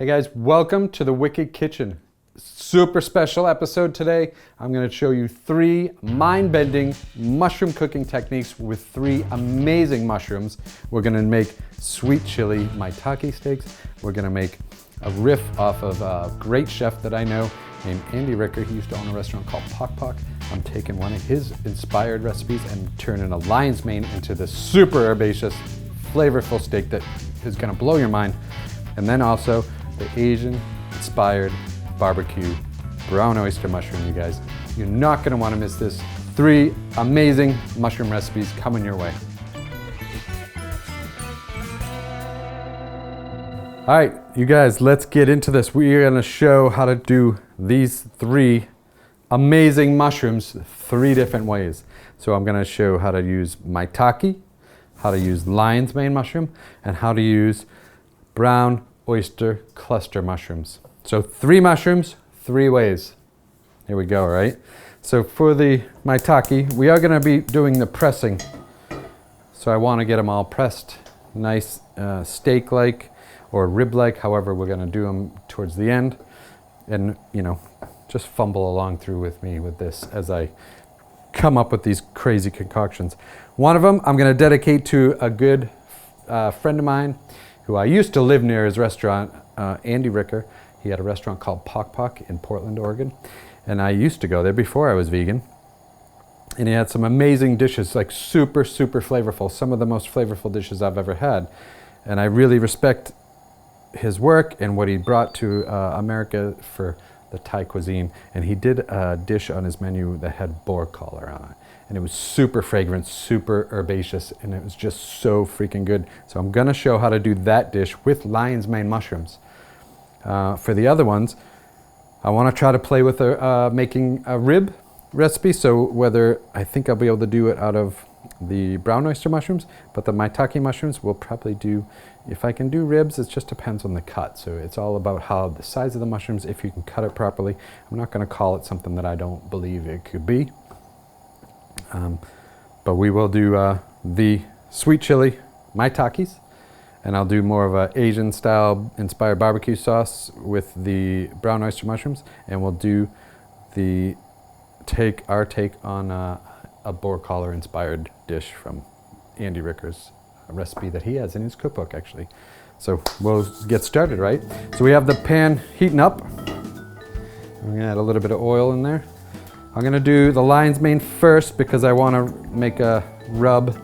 Hey guys, welcome to the Wicked Kitchen. Super special episode today. I'm going to show you 3 mind-bending mushroom cooking techniques with 3 amazing mushrooms. We're going to make sweet chili maitake steaks. We're going to make a riff off of a great chef that I know named Andy Ricker. He used to own a restaurant called Pok Pok. I'm taking one of his inspired recipes and turning a lion's mane into this super herbaceous, flavorful steak that is going to blow your mind. And then also the Asian inspired barbecue brown oyster mushroom, you guys. You're not going to want to miss this. 3 amazing mushroom recipes coming your way. All right, you guys, let's get into this. We are going to show how to do these 3 amazing mushrooms 3 different ways. So I'm going to show how to use maitake, how to use lion's mane mushroom, and how to use brown oyster cluster mushrooms. So 3 mushrooms, 3 ways. Here we go, right? So for the maitake, we are going to be doing the pressing. So I want to get them all pressed, nice steak-like or rib-like, however we're going to do them towards the end. And, you know, just fumble along through with me with this as I come up with these crazy concoctions. One of them I'm going to dedicate to a good friend of mine who I used to live near his restaurant, Andy Ricker. He had a restaurant called Pok Pok in Portland, Oregon. And I used to go there before I was vegan. And he had some amazing dishes, like super, super flavorful. Some of the most flavorful dishes I've ever had. And I really respect his work and what he brought to America for the Thai cuisine. And he did a dish on his menu that had boar collar on it. And it was super fragrant, super herbaceous, and it was just so freaking good. So I'm gonna show how to do that dish with lion's mane mushrooms. For the other ones, I wanna try to play with making a rib recipe. So whether, I think I'll be able to do it out of the brown oyster mushrooms, but the maitake mushrooms we'll probably do, if I can do ribs, it just depends on the cut. So it's all about how the size of the mushrooms, if you can cut it properly. I'm not gonna call it something that I don't believe it could be. But we will do the sweet chili maitakes, and I'll do more of a Asian style inspired barbecue sauce with the brown oyster mushrooms, and we'll do our take on a boar collar inspired dish from Andy Ricker's recipe that he has in his cookbook, actually. So we'll get started, right? So we have the pan heating up. I'm gonna add a little bit of oil in there. I'm gonna do the lion's mane first because I wanna make a rub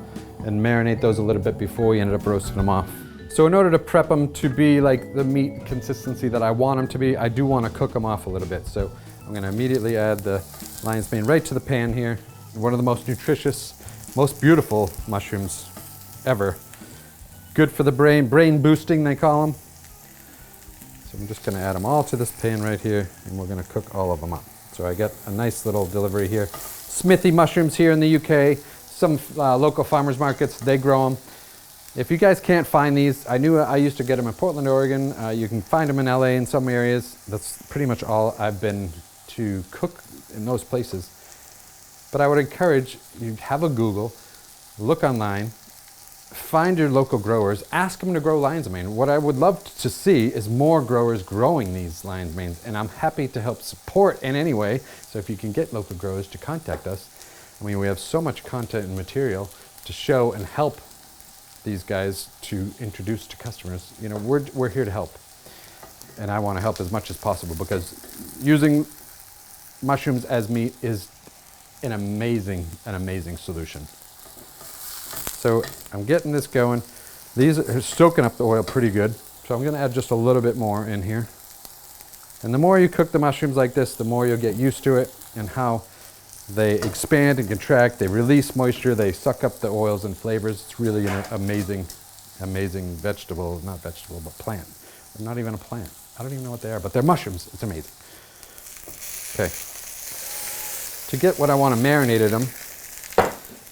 and marinate those a little bit before we ended up roasting them off. So in order to prep them to be like the meat consistency that I want them to be, I do wanna cook them off a little bit. So I'm gonna immediately add the lion's mane right to the pan here. One of the most nutritious, most beautiful mushrooms ever. Good for the brain, brain boosting they call them. So I'm just gonna add them all to this pan right here, and we're gonna cook all of them up. So I get a nice little delivery here. Smithy mushrooms here in the UK. Some local farmers markets, they grow them. If you guys can't find these, I used to get them in Portland, Oregon. You can find them in LA in some areas. That's pretty much all I've been to cook in those places. But I would encourage you to have a Google, look online, find your local growers, ask them to grow lion's mane. What I would love to see is more growers growing these lion's manes, and I'm happy to help support in any way. So if you can get local growers to contact us, I mean, we have so much content and material to show and help these guys to introduce to customers. You know, we're here to help, and I want to help as much as possible because using mushrooms as meat is an amazing solution. So I'm getting this going. These are soaking up the oil pretty good. So I'm gonna add just a little bit more in here. And the more you cook the mushrooms like this, the more you'll get used to it and how they expand and contract. They release moisture, they suck up the oils and flavors. It's really an amazing vegetable, not vegetable, but plant. They're not even a plant. I don't even know what they are, but they're mushrooms. It's amazing. Okay. To get what I want to marinate them,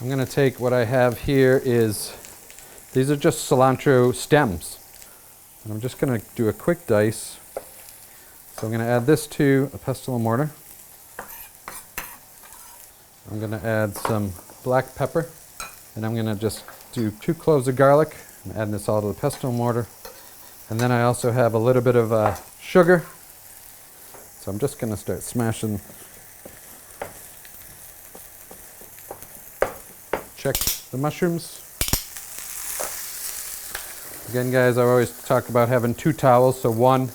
I'm going to take what I have here these are just cilantro stems. And I'm just going to do a quick dice. So I'm going to add this to a pestle and mortar. I'm going to add some black pepper, and I'm going to just do 2 cloves of garlic. I'm adding this all to the pestle and mortar. And then I also have a little bit of sugar. So I'm just going to start smashing. Check the mushrooms. Again, guys, I always talk about having 2 towels. So one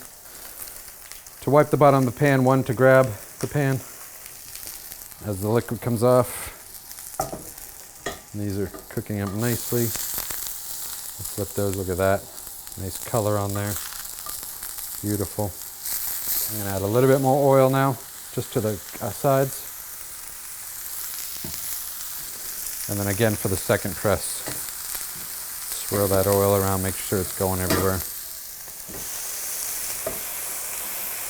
to wipe the bottom of the pan, one to grab the pan as the liquid comes off. And these are cooking up nicely. Let's flip those, look at that. Nice color on there. Beautiful. I'm going to add a little bit more oil now, just to the sides. And then again for the second press, swirl that oil around, make sure it's going everywhere.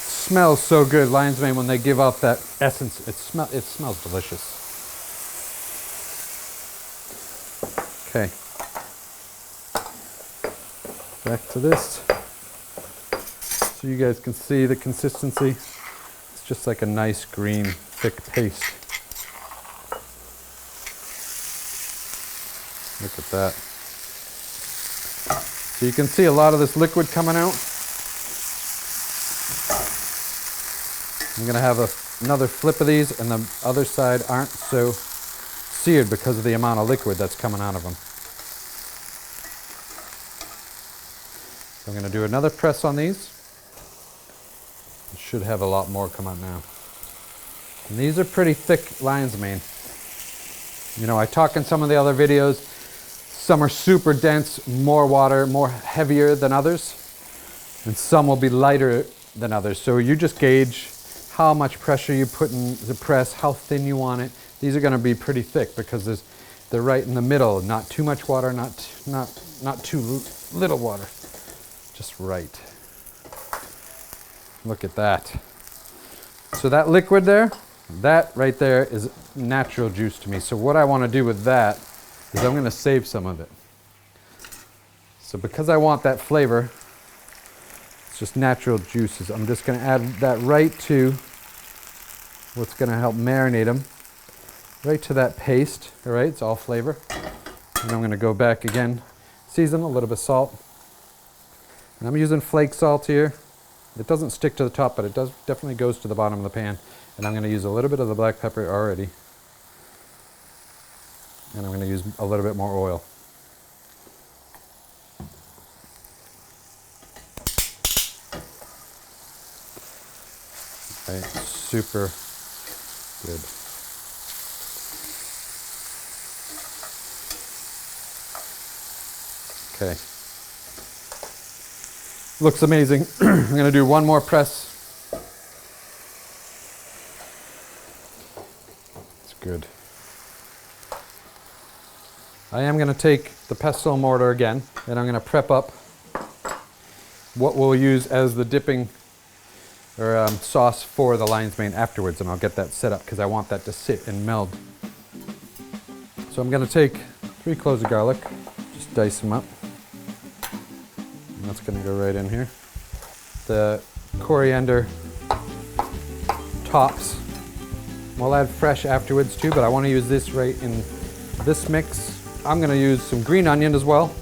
Smells so good, lion's mane, when they give off that essence. It smells delicious. Okay. Back to this. So you guys can see the consistency. It's just like a nice green, thick paste. Look at that. So you can see a lot of this liquid coming out. I'm going to have another flip of these, and the other side aren't so seared because of the amount of liquid that's coming out of them. So I'm going to do another press on these. I should have a lot more come out now. And these are pretty thick lion's mane. You know, I talk in some of the other videos, some are super dense, more water, more heavier than others, and some will be lighter than others. So you just gauge how much pressure you put in the press, how thin you want it. These are going to be pretty thick because they're right in the middle. Not too much water, not too little water. Just right. Look at that. So that liquid there, that right there is natural juice to me. So what I want to do with that is I'm going to save some of it. So because I want that flavor, it's just natural juices. I'm just going to add that right to what's going to help marinate them. Right to that paste. All right, it's all flavor. And I'm going to go back again, season a little bit of salt. And I'm using flake salt here. It doesn't stick to the top, but it definitely goes to the bottom of the pan. And I'm going to use a little bit of the black pepper already. And I'm going to use a little bit more oil. Right, super good. Okay. Looks amazing. I'm going to do one more press. It's good. I am going to take the pestle mortar again, and I'm going to prep up what we'll use as the dipping or sauce for the lion's mane afterwards, and I'll get that set up because I want that to sit and meld. So I'm going to take 3 cloves of garlic, just dice them up. And that's going to go right in here. The coriander tops, we'll add fresh afterwards too, but I want to use this right in this mix. I'm going to use some green onion as well.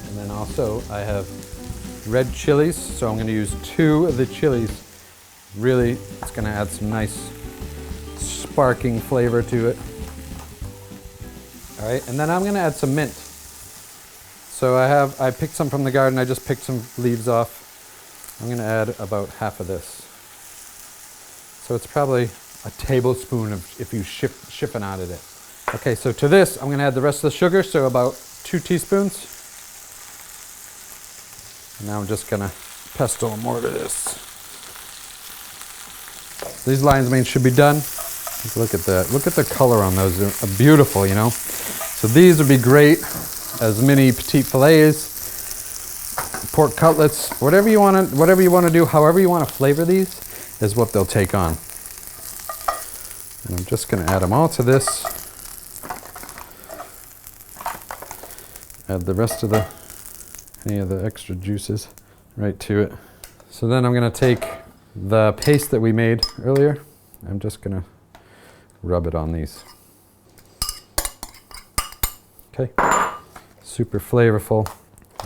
And then also I have red chilies, so I'm going to use 2 of the chilies. Really, it's going to add some nice sparking flavor to it. All right, and then I'm going to add some mint. So I picked some from the garden. I just picked some leaves off. I'm going to add about half of this. So it's probably a tablespoon of if you chiffonaded it. Okay, so to this, I'm going to add the rest of the sugar, so about 2 teaspoons. And now I'm just going to pestle and mortar this. These lion's mane should be done. Look at that. Look at the color on those. They're beautiful, you know. So these would be great as mini petite fillets, pork cutlets, whatever you want to do, however you want to flavor these is what they'll take on. And I'm just going to add them all to this. Add the rest of any of the extra juices right to it. So then I'm going to take the paste that we made earlier. I'm just going to rub it on these. Okay. Super flavorful.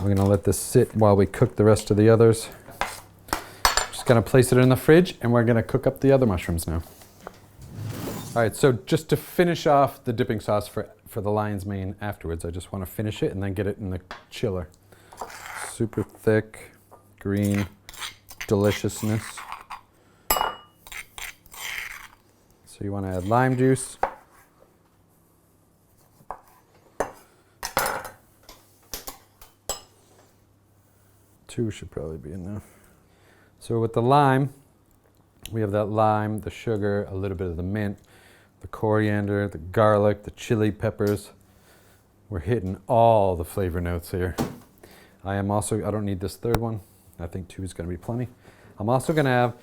We're gonna let this sit while we cook the rest of the others. Just gonna place it in the fridge and we're gonna cook up the other mushrooms now. All right, so just to finish off the dipping sauce for the lion's mane afterwards, I just wanna finish it and then get it in the chiller. Super thick, green deliciousness. So you wanna add lime juice. Two should probably be enough. So with the lime, we have that lime, the sugar, a little bit of the mint, the coriander, the garlic, the chili peppers. We're hitting all the flavor notes here. I don't need this third one. I think 2 is gonna be plenty. I'm also gonna have,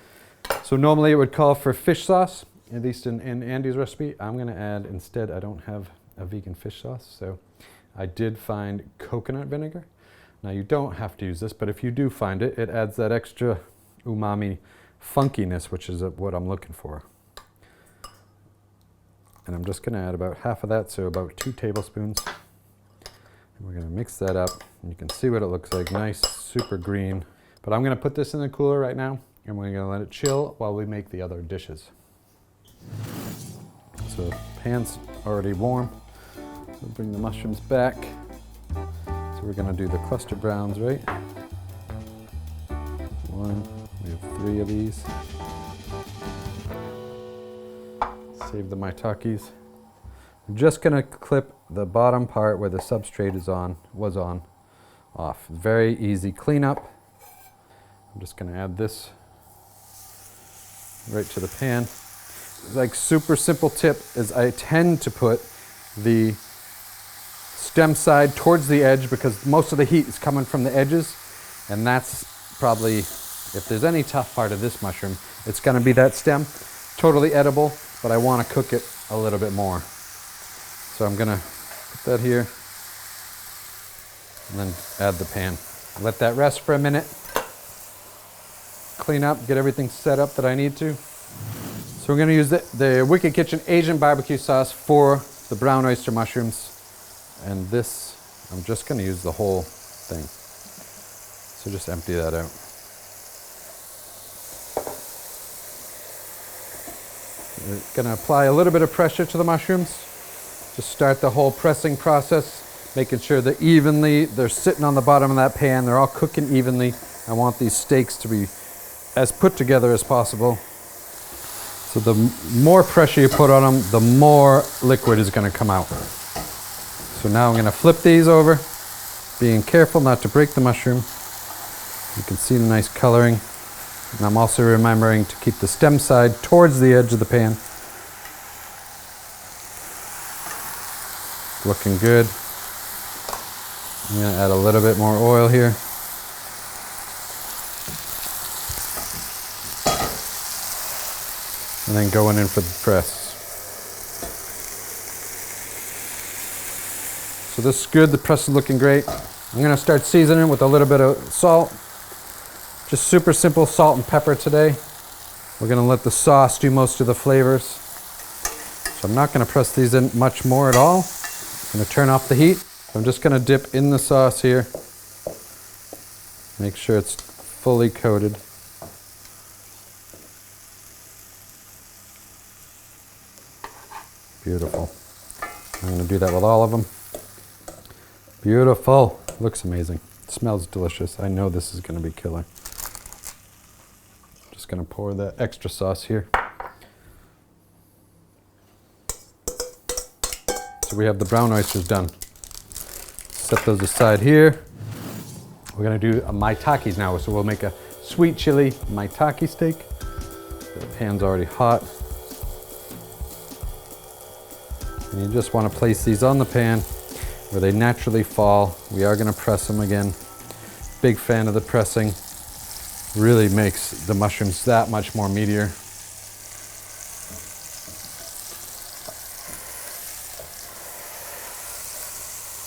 so normally it would call for fish sauce, at least in Andy's recipe. I'm gonna add, instead, I don't have a vegan fish sauce, so I did find coconut vinegar. Now you don't have to use this, but if you do find it, it adds that extra umami funkiness, which is what I'm looking for. And I'm just gonna add about half of that, so about 2 tablespoons. And we're gonna mix that up, and you can see what it looks like, nice, super green. But I'm gonna put this in the cooler right now, and we're gonna let it chill while we make the other dishes. So the pan's already warm. So bring the mushrooms back. So we're gonna do the cluster browns, right? 1, we have 3 of these. Save the maitakes. I'm just gonna clip the bottom part where the substrate was on off. Very easy cleanup. I'm just gonna add this right to the pan. Like super simple tip is I tend to put the stem side towards the edge because most of the heat is coming from the edges, and that's probably, if there's any tough part of this mushroom, it's gonna be that stem. Totally edible, but I wanna cook it a little bit more. So I'm gonna put that here and then add the pan. Let that rest for a minute. Clean up, get everything set up that I need to. So we're gonna use the Wicked Kitchen Asian barbecue sauce for the brown oyster mushrooms. And this, I'm just gonna use the whole thing. So just empty that out. We're gonna apply a little bit of pressure to the mushrooms. Just start the whole pressing process, making sure that they're sitting on the bottom of that pan, they're all cooking evenly. I want these steaks to be as put together as possible. So the more pressure you put on them, the more liquid is gonna come out. So now I'm gonna flip these over, being careful not to break the mushroom. You can see the nice coloring. And I'm also remembering to keep the stem side towards the edge of the pan. Looking good. I'm gonna add a little bit more oil here. And then going in for the press. So this is good, the press is looking great. I'm gonna start seasoning with a little bit of salt. Just super simple salt and pepper today. We're gonna let the sauce do most of the flavors. So I'm not gonna press these in much more at all. I'm gonna turn off the heat. I'm just gonna dip in the sauce here. Make sure it's fully coated. Beautiful. I'm gonna do that with all of them. Beautiful. Looks amazing. Smells delicious. I know this is gonna be killer. Just gonna pour that extra sauce here. So we have the brown oysters done. Set those aside here. We're gonna do a maitakes now. So we'll make a sweet chili maitake steak. The pan's already hot. And you just want to place these on the pan where they naturally fall. We are going to press them again. Big fan of the pressing. Really makes the mushrooms that much more meatier.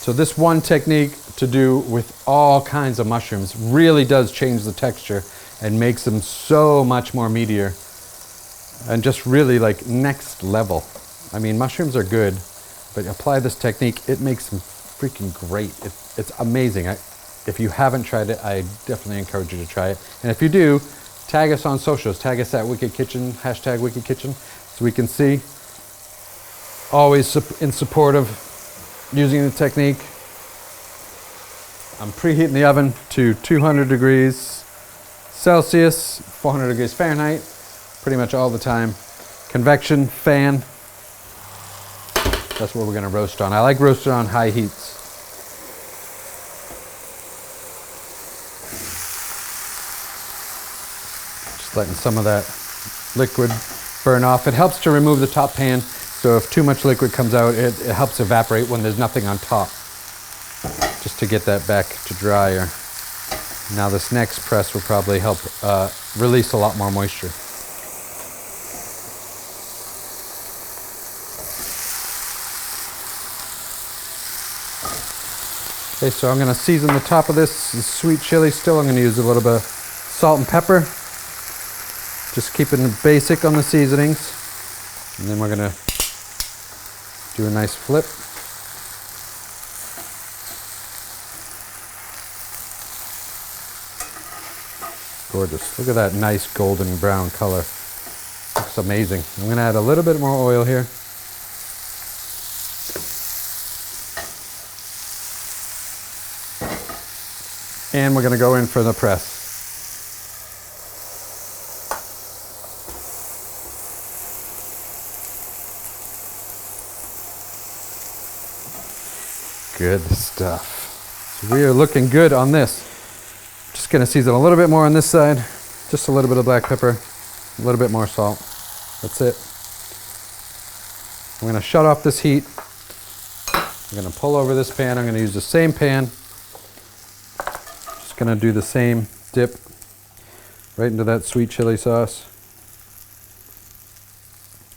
So this one technique to do with all kinds of mushrooms really does change the texture and makes them so much more meatier and just really like next level. I mean, mushrooms are good, but apply this technique, it makes them freaking great. It's amazing. If you haven't tried it, I definitely encourage you to try it. And if you do, tag us on socials. Tag us at Wicked Kitchen, hashtag Wicked Kitchen, so we can see. Always in support of using the technique. I'm preheating the oven to 200 degrees Celsius, 400 degrees Fahrenheit, pretty much all the time. Convection fan. That's what we're gonna roast on. I like roasted on high heats. Just letting some of that liquid burn off. It helps to remove the top pan, so if too much liquid comes out, it helps evaporate when there's nothing on top, just to get that back to drier. Now this next press will probably help release a lot more moisture. Okay, so I'm gonna season the top of this sweet chili still. I'm gonna use a little bit of salt and pepper. Just keeping it basic on the seasonings. And then we're gonna do a nice flip. Gorgeous. Look at that nice golden brown color. Looks amazing. I'm gonna add a little bit more oil here. And we're gonna go in for the press. Good stuff. So we are looking good on this. Just gonna season a little bit more on this side. Just a little bit of black pepper, a little bit more salt. That's it. I'm gonna shut off this heat. I'm gonna pull over this pan. I'm gonna use the same pan. Just gonna do the same dip right into that sweet chili sauce.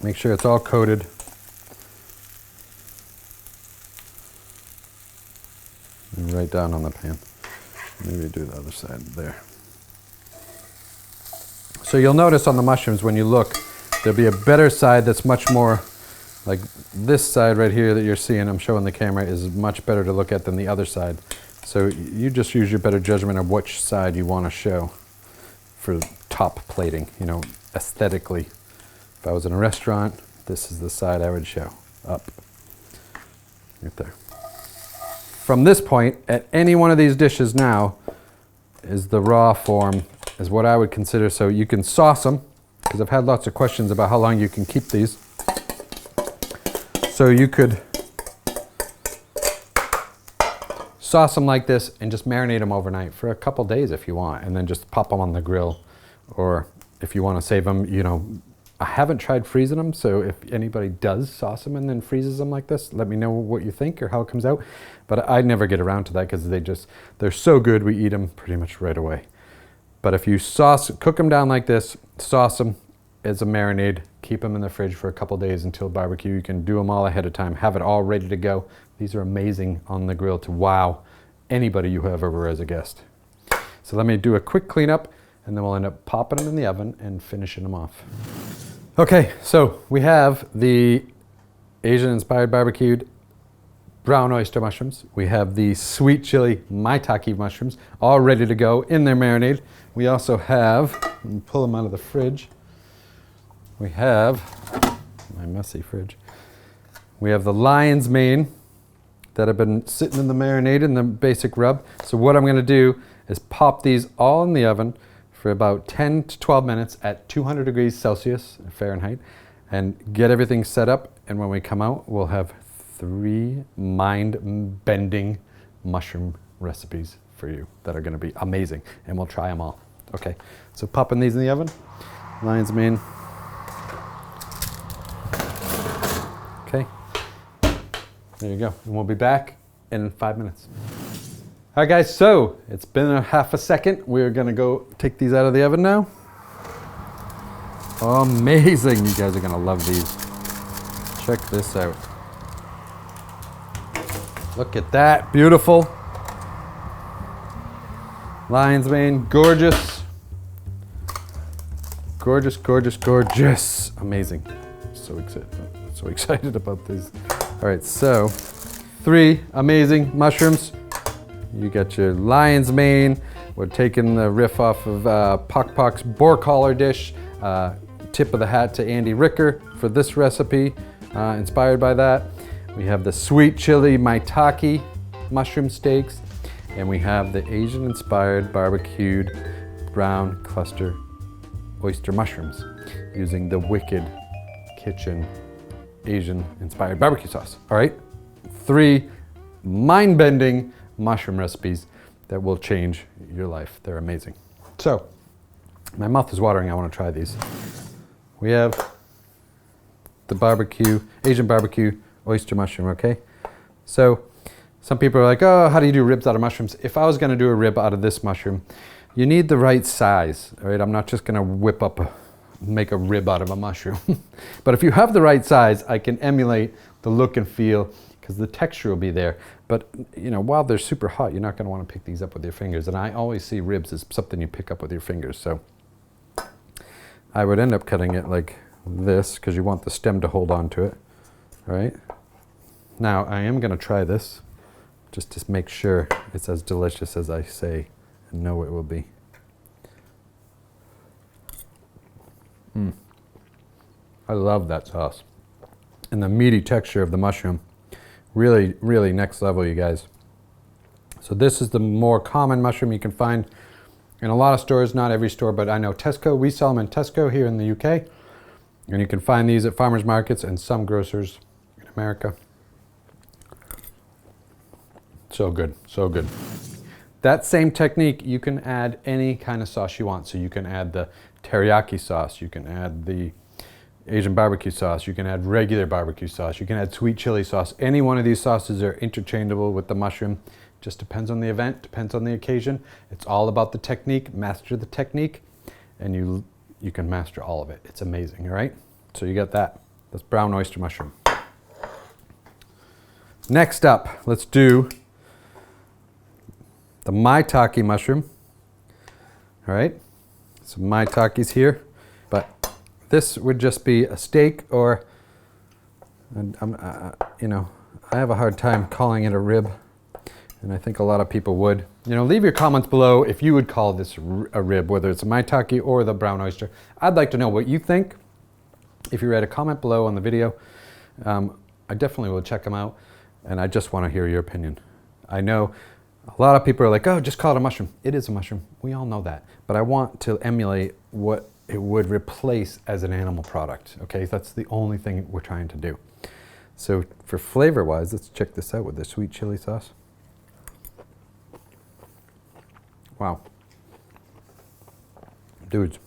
Make sure it's all coated. And right down on the pan. Maybe do the other side there. So you'll notice on the mushrooms when you look, there'll be a better side that's much more like this side right here that you're seeing, I'm showing the camera, is much better to look at than the other side. So you just use your better judgment of which side you want to show for top plating, you know, aesthetically. If I was in a restaurant, this is the side I would show, up, right there. From this point, at any one of these dishes now, is the raw form, is what I would consider. So you can sauce them, because I've had lots of questions about how long you can keep these. So you could sauce them like this and just marinate them overnight for a couple days if you want, and then just pop them on the grill. Or if you want to save them, you know, I haven't tried freezing them, so if anybody does sauce them and then freezes them like this, let me know what you think or how it comes out. But I never get around to that because they're so good, we eat them pretty much right away. But if you cook them down like this, sauce them as a marinade, keep them in the fridge for a couple days until barbecue. You can do them all ahead of time, have it all ready to go. These are amazing on the grill to wow anybody you have over as a guest. So let me do a quick cleanup, and then we'll end up popping them in the oven and finishing them off. Okay, so we have the Asian-inspired barbecued brown oyster mushrooms. We have the sweet chili Maitake mushrooms, all ready to go in their marinade. We also have, let me pull them out of the fridge. We have, my messy fridge. We have the lion's mane that have been sitting in the marinade in the basic rub. So what I'm gonna do is pop these all in the oven for about 10 to 12 minutes at 200 degrees Celsius, Fahrenheit, and get everything set up. And when we come out, we'll have 3 mind-bending mushroom recipes for you that are gonna be amazing, and we'll try them all. Okay, so popping these in the oven, lion's mane. Okay, there you go. And we'll be back in 5 minutes. All right guys, so it's been a half a second. We're gonna go take these out of the oven now. Amazing, you guys are gonna love these. Check this out. Look at that, beautiful. Lion's mane, gorgeous. Gorgeous, gorgeous, gorgeous. Amazing, so excited about this. All right, so 3 amazing mushrooms. You got your lion's mane. We're taking the riff off of Pok Pok's boar collar dish. Tip of the hat to Andy Ricker for this recipe, inspired by that. We have the sweet chili Maitake mushroom steaks, and we have the Asian-inspired barbecued brown cluster oyster mushrooms using the Wicked Kitchen Asian-inspired barbecue sauce. All right, 3 mind-bending mushroom recipes that will change your life. They're amazing. So, my mouth is watering. I want to try these. We have the Asian barbecue oyster mushroom, okay? So, some people are like, oh, how do you do ribs out of mushrooms? If I was gonna do a rib out of this mushroom, you need the right size, all right? I'm not just gonna make a rib out of a mushroom. But if you have the right size, I can emulate the look and feel, because the texture will be there. But you know, while they're super hot, you're not gonna wanna pick these up with your fingers. And I always see ribs as something you pick up with your fingers. So I would end up cutting it like this, because you want the stem to hold on to it, all right? Now, I am gonna try this, just to make sure it's as delicious as I say and know it will be. I love that sauce. And the meaty texture of the mushroom. Really, really next level, you guys. So this is the more common mushroom you can find in a lot of stores, not every store, but I know Tesco, we sell them in Tesco here in the UK. And you can find these at farmers markets and some grocers in America. So good, so good. That same technique, you can add any kind of sauce you want. So you can add the teriyaki sauce, you can add the Asian barbecue sauce, you can add regular barbecue sauce, you can add sweet chili sauce. Any one of these sauces are interchangeable with the mushroom. Just depends on the event, depends on the occasion. It's all about the technique. Master the technique, and you can master all of it. It's amazing, all right? So you got that. That's brown oyster mushroom. Next up, let's do the Maitake mushroom. All right, some Maitake's here, but this would just be a steak, or, you know, I have a hard time calling it a rib, and I think a lot of people would. You know, leave your comments below if you would call this a rib, whether it's a Maitake or the brown oyster. I'd like to know what you think. If you write a comment below on the video, I definitely will check them out, and I just want to hear your opinion. I know a lot of people are like, oh, just call it a mushroom. It is a mushroom. We all know that. But I want to emulate what it would replace as an animal product, okay? That's the only thing we're trying to do. So for flavor-wise, let's check this out with the sweet chili sauce. Wow. Dudes.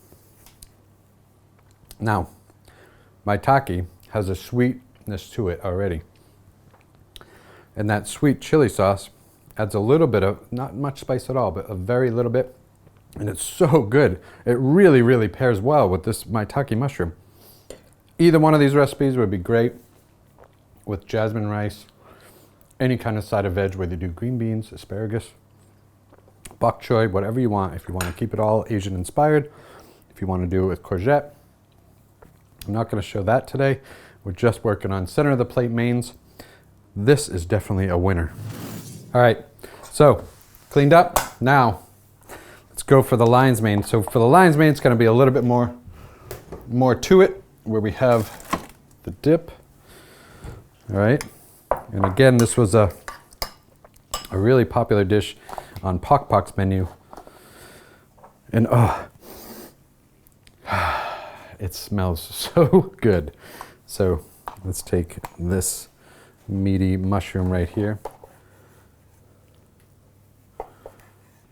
Now, Maitake has a sweetness to it already. And that sweet chili sauce adds a little bit of, not much spice at all, but a very little bit. And it's so good. It really, really pairs well with this Maitake mushroom. Either one of these recipes would be great with jasmine rice, any kind of side of veg, whether you do green beans, asparagus, bok choy, whatever you want. If you want to keep it all Asian inspired, if you want to do it with courgette. I'm not going to show that today. We're just working on center of the plate mains. This is definitely a winner. All right, so cleaned up. Now, let's go for the lion's mane. So for the lion's mane, it's going to be a little bit more to it, where we have the dip. All right, and again, this was a really popular dish on Pok Pok's menu. And oh, it smells so good. So let's take this meaty mushroom right here.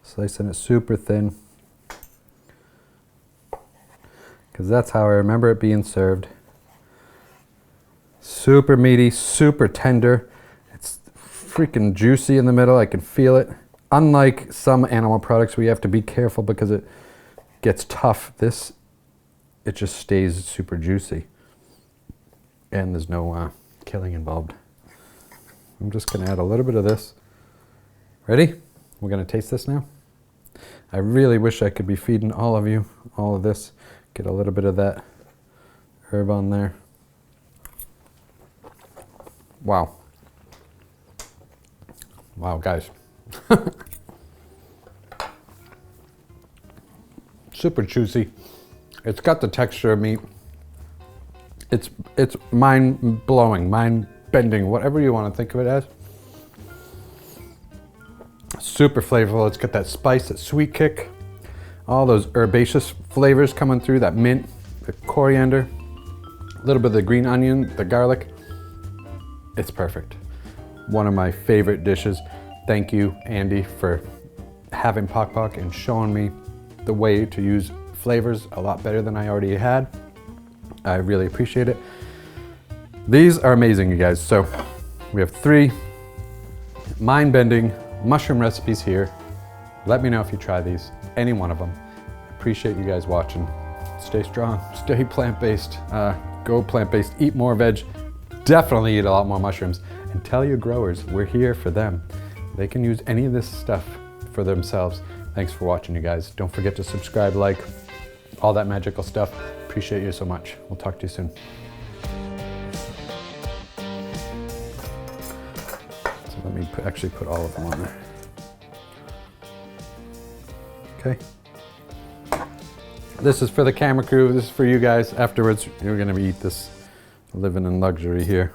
Slicing it super thin, because that's how I remember it being served. Super meaty, super tender. It's freaking juicy in the middle. I can feel it. Unlike some animal products, we have to be careful because it gets tough. This, it just stays super juicy, and there's no killing involved. I'm just going to add a little bit of this. Ready? We're going to taste this now. I really wish I could be feeding all of you all of this. Get a little bit of that herb on there. Wow. Wow, guys. Super juicy. It's got the texture of meat. It's mind-blowing, mind-bending, whatever you want to think of it as. Super flavorful. It's got that spice, that sweet kick. All those herbaceous flavors coming through, that mint, the coriander, a little bit of the green onion, the garlic. It's perfect. One of my favorite dishes. Thank you, Andy, for having Pok Pok and showing me the way to use flavors a lot better than I already had. I really appreciate it. These are amazing, you guys. So we have 3 mind-bending mushroom recipes here. Let me know if you try these, any one of them. Appreciate you guys watching. Stay strong, stay plant-based, go plant-based, eat more veg, definitely eat a lot more mushrooms, and tell your growers we're here for them. They can use any of this stuff for themselves. Thanks for watching, you guys. Don't forget to subscribe, like, all that magical stuff. Appreciate you so much. We'll talk to you soon. So let me actually put all of them on there. Okay. This is for the camera crew. This is for you guys. Afterwards, you're gonna eat this, living in luxury here.